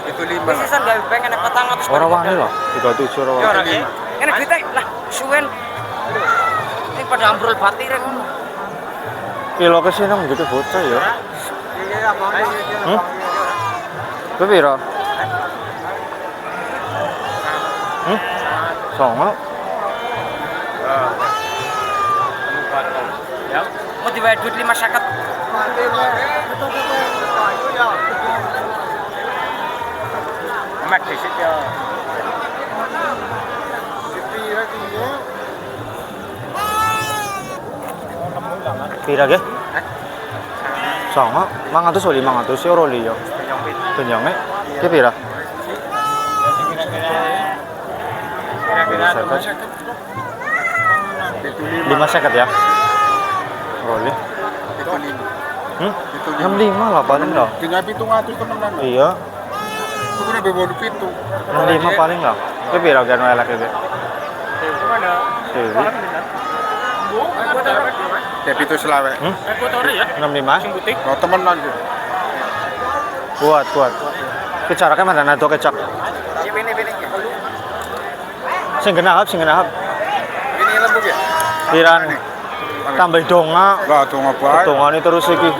Itu 5. Sisan gawe pengen petang atus. Orang wani lah, 37 orang wani. Ini duit lah, suwen. Ini pada ambrol batir ngono. Kilo kesini gitu bocah ya. Kepira? Songo. Mau dibayar duit 5.50. Mak disit ya. Pira ge? Songo, 500 oli 500 euro li yo. Penyonge, kepira? Lima seket ya? Oli. Itu 65 lah paling lah. tinggal 700 teman-teman. Iya. Itu udah bebolu pitu. 65 paling lah. Kepira gan elek iki? Mana? Dewi. Ya pitu selawe. Ekotore ya. 65. Sing putih. Oh, temenan tuh. Kuat. Kecaraknya mana nato kecak. Ya bene. Sing genahap. Ini lembut ya? Piran. Tambah donga. Lah tuh ngapain? Dongane terus iki.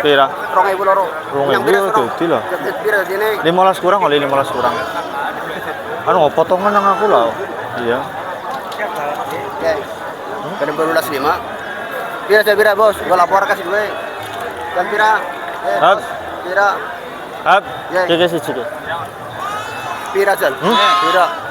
Pira? 2.000 loro. 2000 dadi lah. Pira dene? 15 kurang oleh 15 kurang. Anu potongan nang aku lah. Iya. Ya. Kada baru 5. Pira saya pira bos, gua lapor kasih gue. Dan pira? Hap. Pira. Hap. Ya. Keke siji ke. Pira Jal. Pira.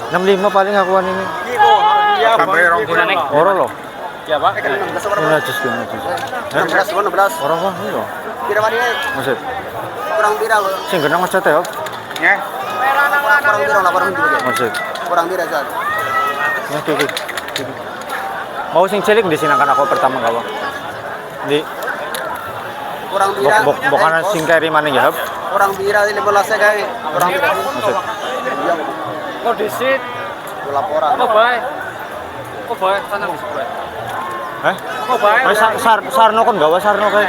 65 paling akuan ini. Sampai rong bulan. Ora loh. Ya, Pak. 16 orang. 16. 16. Ora kok iya. Pira wani? Maksud Kurang pira lo. sing genang aja teh, Hap. Ya. Kurang pira lapor hundu. Maksud. Kurang pira Jal. Ya keke. Mau sing cilik di sini kan aku pertama gawa. Di Kurang pira. bukan sing keri maning ya, Hap. Kurang pira 15 gawe. Kurang pira. Maksud. Kok disit? Laporan. Kok bae? Kok bae tanang wis bae. Hah? Kok bae? Wis sarno kon gawa sarno kae.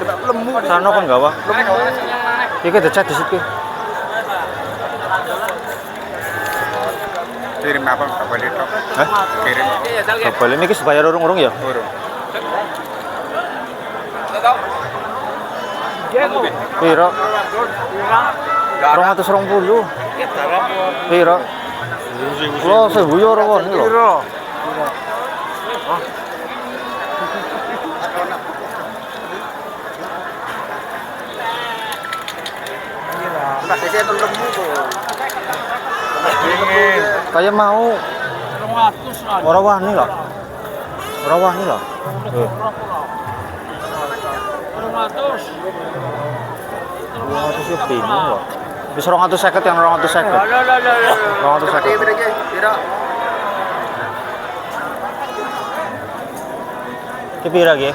Lemu. Sarno kon gawa. Iki dicat disit ki. Kirim apa? Apa itu? Hah? Kirim. Kabel iki bayar urung-urung ya? Urung. Piro? 220. Piro? Lo 1000 euro kon lho. Mbak saya itu lemu kok. Kayak mau. Ora wani lah. Eh. 200 ya bingung loh. Wis 250 yang 250. 250. Pira. Ki pira ge?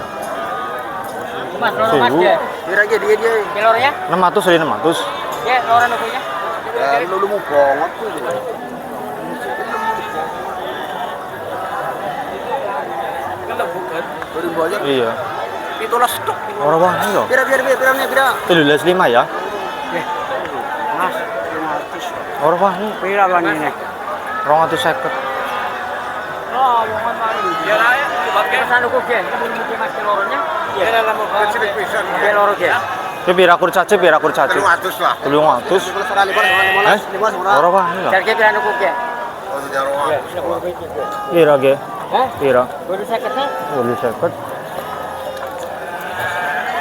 Mas, pira ge dia. Kelornya? 600 dari 600. Ya, loran nukunya. Ya, lu lemu banget tuh. Iya. Itulah stok. Ora wani loh. Pira. 15 ya. Mas, 500. Ora wani. Pira bang ini? 250. Oh, mohon maaf. Ya lah ya. Bagian sana kok gen. Belum mungkin mas kelornya. Ya dalam kecil pisan. Kelor ge. Ki pira kurcace? 300 lah. 300. Ora wani loh. Jarke pira nuku ge. Oh, jarang. Pira ge? Hah? Pira? Baru sakitnya? 250.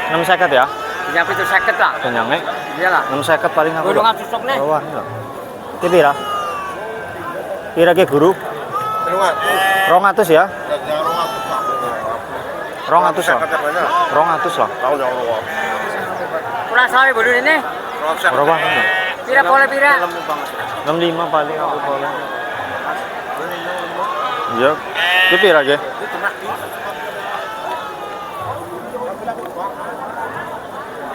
650 ya? Yang itu sakit lah. Kenyangnya? Iyalah. 650 paling aku. Guru ngatur stoknya. Ora wani loh. Ki pira? Pira ge guru? 200 ya? 200 lah. 200 lah. Tahu jauh. Kurang sawi bodoh ini. Ora wani loh. Pira boleh pira? 65 paling aku paling. Iya. Ki pira ge?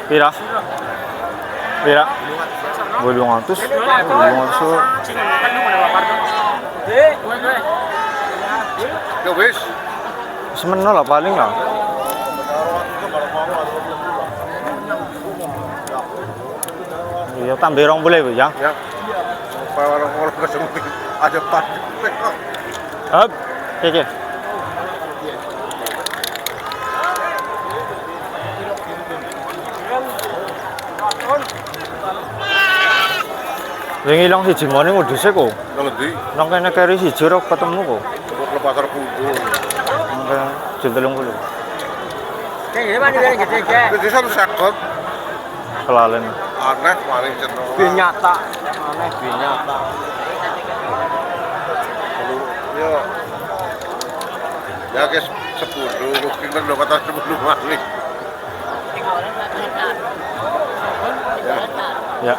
Pira? 200. Ya wis. Semeno lah paling lah. Iya, tambah 20 Bu, ya. Ya. Orang ketemu ada pas. Hop. Oke. Yang hilang si Jimone ngudusnya kok. Kalau di Nang kene keri siji ora ketemu kok. pasar kudu. Nang jil 30. Kayak gini mana biar gitu ya. Jadi satu sekot Kelalen. aneh paling cenderung. Binyata. Aneh binyata. Yo. Ya guys 10 mungkin kan udah kata 10 kali. Ya.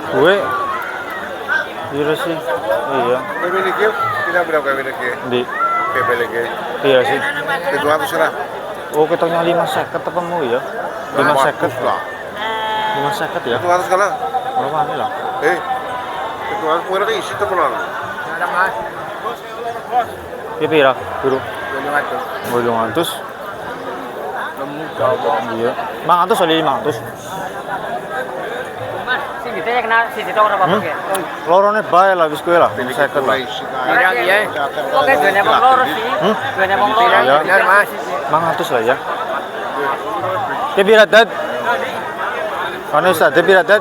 Gue iya sih. Iya. Kami ini kita berapa kami ini? Di KP lagi. iya sih. 200 lah. Oh, ketoknya 5 ketemu ya. 5 lah. 5 ya. 200 kalah. Berapa ini lah? 200 murah isi temenan. Ada mas. Iya pira, Guru? 500. 800. Nemu jauh. Iya. 500 oli 500. Mas, sing gitu ya kena sisi tok ora apa-apa ya. Lorone bae lah wis kowe lah. 50 lah. Pirang iya. Oke, dene wong loro sih. Dene wong loro. Ya. Bener, Mas. 500 lah ya. Ki pira dat? Anu sa, de pira dat?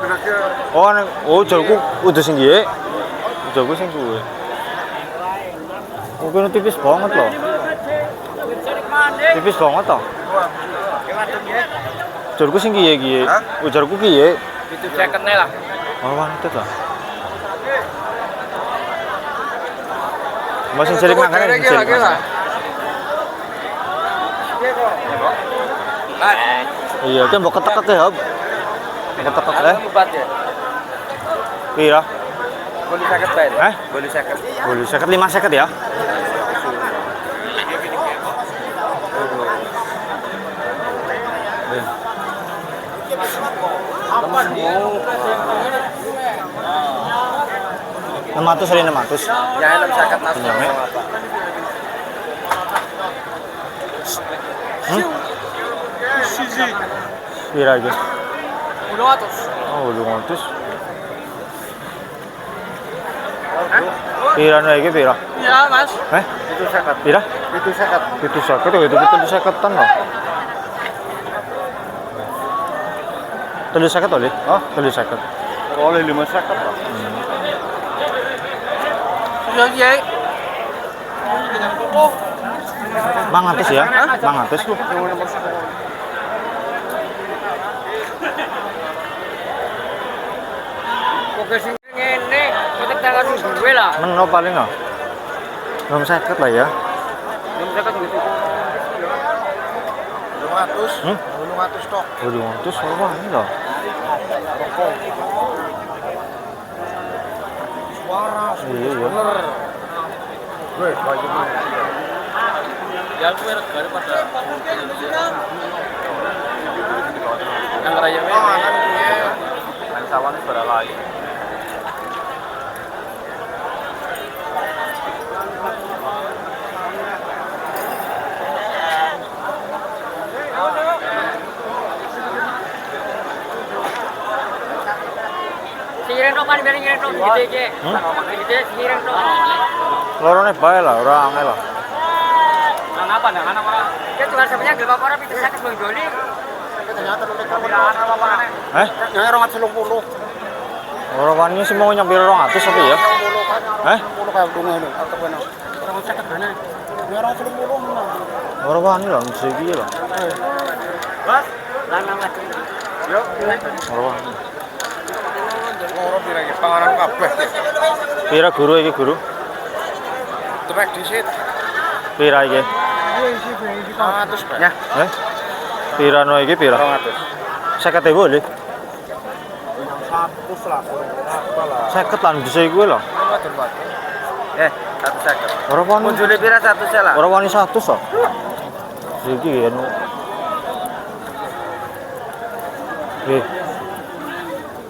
Oh, jalku udah sing nggih. Jalku sing kuwe. Oh, kene tipis banget loh. Tipis banget toh. Jalku sing kiye. Ujarku kiye. Itu second-nya lah. Oh, mantep lah. Masih cari makanan kecil. Iya, kan mau ketek ya, Hab. Ketek ya. Pira? Boleh second bayar. Boleh second. Boleh 5 ya. Nama tuh sering 600. Ya 6 second mas. Pira aja. 200. Oh, 200. Pira lagi pira? Iya mas. Itu sekat. Pira? Itu sekat. Itu sakit itu betul saketan loh. Tulis sakit oleh? Oh, tulis sakit. Oleh 5 sekat. Iya. Oh. 500 ya? 500. Oke sing ngene, kotek tangan duwe lah. Meno paling lah. 6 sakit lah ya. 6 second gitu. 200. 200 tok. 200 apa ini loh? Suara. Iya. Bener. Weh, baju Ya gue regane pada. Yang raya we. Nang sawane suara lain. Siren tok kan biar ngiring tok gitu aja. Gitu siren tok. Lorone bae lah, ora angel lah. Apa nang anak ora? Ya cuma sebenarnya gelem apa ora pitu sakit Bang Joli. Ternyata lu nek apa Ya 230. Ora wani sih mau nyampe 200 apa ya? 20 kayak dungu ini. Atau benar. Orang sakit benar. 230 menang. Ora wani lah mesti iki lah. Bos, lanang lagi. Yo, Ora wani. orang bilang panganan kabeh. Pira guru iki guru? Tepek disit. Pira iki? 200 Pak. Ya. Pira no iki pira? 200. 50.000 boleh. 100 lah. Apalah. 50 lan bisa iku lho. 150. Ora wani. Joli pira 100 lah. Ora wani 100 kok. Iki anu.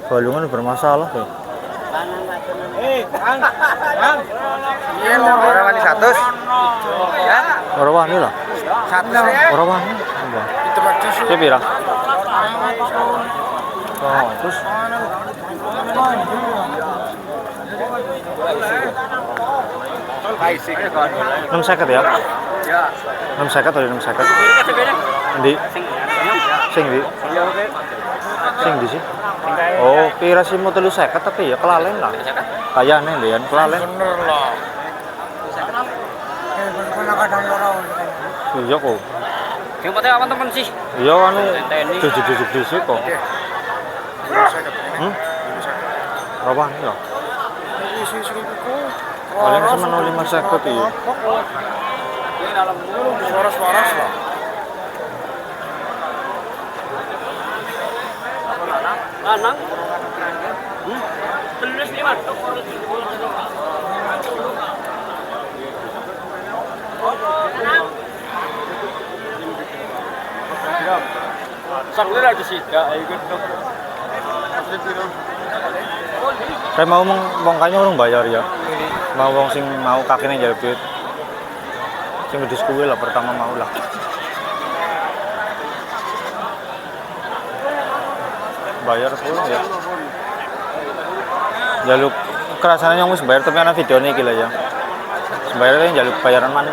Balungan bermasalah ya. Iya, orang wani 100. Ya. Ora wani lah. 100. Ora wani. Itu mah Dia pira? Oh, terus enam seket ya? Enam seket atau enam seket? Di? Sing di? Sing di sih? Oh, pira sih mau telu seket tapi ya kelalen lah. Kayaknya deh, kelalen. Bener lah. Kadang orang. Iya kok. Yang penting apa teman sih? Iya anu jujuk-jujuk di sini kok. Berapaan ya? Isi seribu. Paling cuma 5 seket iya. Waras-waras lah. Lanang? Tulis lima. Sang lira di sida ikut. Saya mau kayaknya orang bayar ya. Mau wong sing mau kakeknya jadi duit. Sing gedis kuwi lah pertama mau lah. Bayar pun ya. Jaluk kerasannya yang wis bayar tapi ana videonya iki lah ya. Bayarnya jaluk bayaran mana?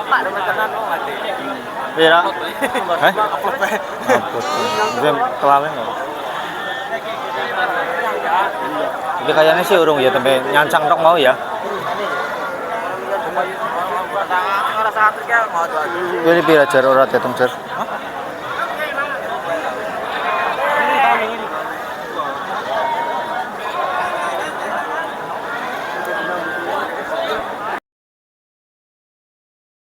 Pak tenan kok mati. Pira? Heh? Upload. Dia kelalen kok. Tapi kayaknya sih urung ya sampai nyancang tok mau ya. Jadi pira jar ora teteng jar?